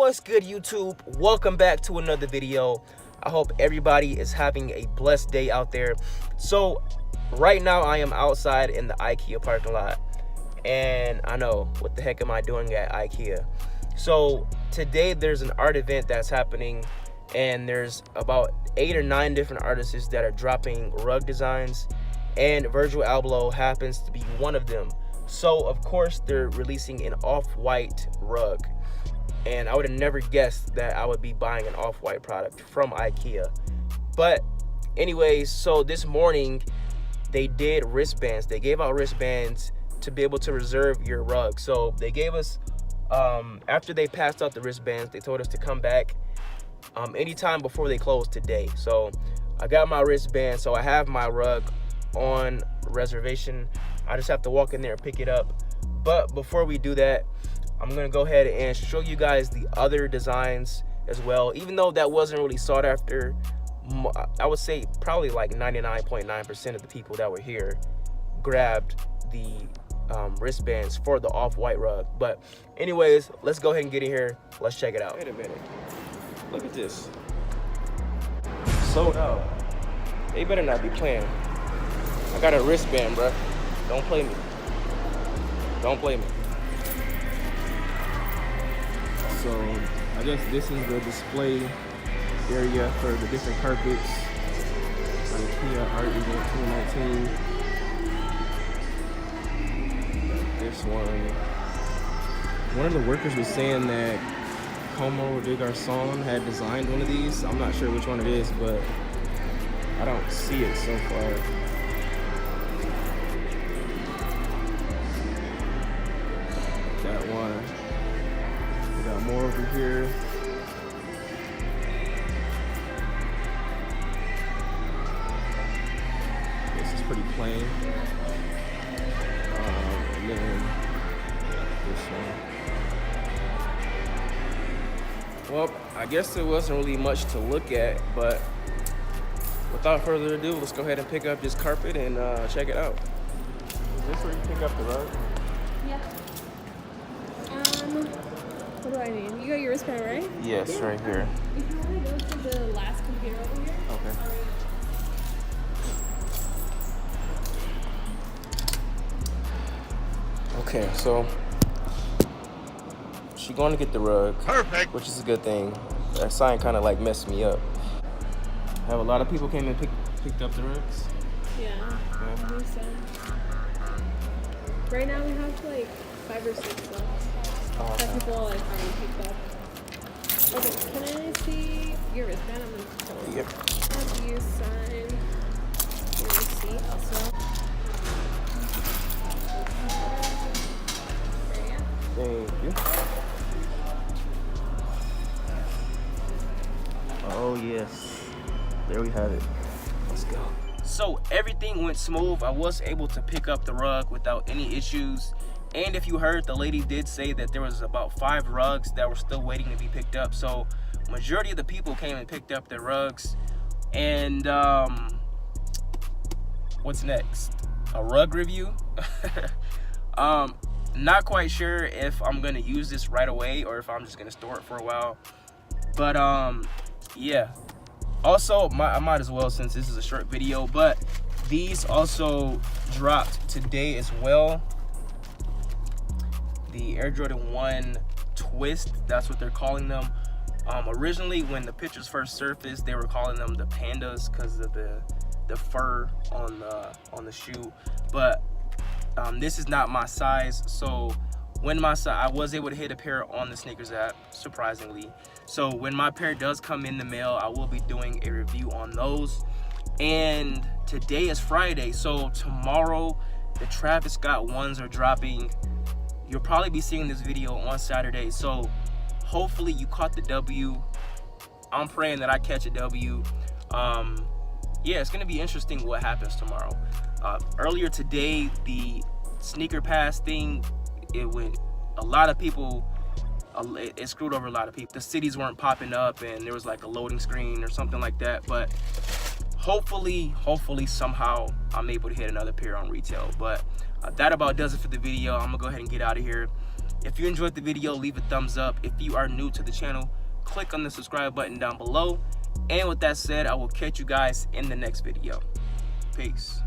What's good, YouTube? Welcome back to another video. I hope everybody is having a blessed day out there. So right now I am outside in the Ikea parking lot, and I know, what the heck am I doing at Ikea? So today there's an art event that's happening, and there's about 8 or 9 different artists that are dropping rug designs, and Virgil Alboh happens to be one of them. So of course they're releasing an off-white rug, and I would have never guessed that I would be buying an off-white product from Ikea. But anyways, so this morning they did wristbands. They gave out wristbands to be able to reserve your rug. So they gave us, after they passed out the wristbands, they told us to come back anytime before they close today. So I got my wristband, so I have my rug on reservation. I just have to walk in there and pick it up. But before we do that, I'm gonna go ahead and show you guys the other designs as well. Even though that wasn't really sought after, I would say probably like 99.9% of the people that were here grabbed the wristbands for the off-white rug. But anyways, let's go ahead and get in here. Let's check it out. Wait a minute. Look at this. Sold out. They better not be playing. I got a wristband, bruh. Don't play me. Don't play me. So I guess this is the display area for the different carpets. Ikea Art Event 2019. Got this one. One of the workers was saying that Como de Garçon had designed one of these. I'm not sure which one it is, but I don't see it so far. That one. We got more over here. This is pretty plain. And then this one. Well, I guess there wasn't really much to look at, but without further ado, let's go ahead and pick up this carpet and check it out. Is this where you pick up the rug? Yeah. What do I need? You got your wristband, right? Yes, yeah. Right here. If you want to go to the last computer over here. Okay. Okay, so she's going to get the rug. Perfect. Which is a good thing. That sign kind of like messed me up. Have a lot of people came and picked up the rugs? Yeah. I believe so. Right now we have like 5 or 6 left. That people like already picked up. Okay, can I see your wristband? I'm gonna tell you. Yep. Have you sign your receipt also? Thank you. Oh yes, there we have it. Let's go. So everything went smooth. I was able to pick up the rug without any issues. And if you heard, the lady did say that there was about 5 rugs that were still waiting to be picked up. So majority of the people came and picked up their rugs. And what's next? A rug review? Not quite sure if I'm gonna use this right away or if I'm just gonna store it for a while. But yeah. Also, I might as well, since this is a short video, but these also dropped today as well. The Air Jordan 1 Twist, that's what they're calling them. Originally, when the pictures first surfaced, they were calling them the Pandas because of the fur on the shoe. But this is not my size, so when I was able to hit a pair on the sneakers app, surprisingly. So when my pair does come in the mail, I will be doing a review on those. And today is Friday, so tomorrow the Travis Scott ones are dropping. You'll probably be seeing this video on Saturday, so hopefully you caught the W. I'm praying that I catch a W. Yeah, it's gonna be interesting what happens tomorrow. Earlier today, the sneaker pass thing, it screwed over a lot of people. The cities weren't popping up, and there was like a loading screen or something like that. But hopefully somehow I'm able to hit another pair on retail. But that about does it for the video. I'm gonna go ahead and get out of here. If you enjoyed the video, leave a thumbs up. If you are new to the channel, click on the subscribe button down below. And with that said, I will catch you guys in the next video. Peace.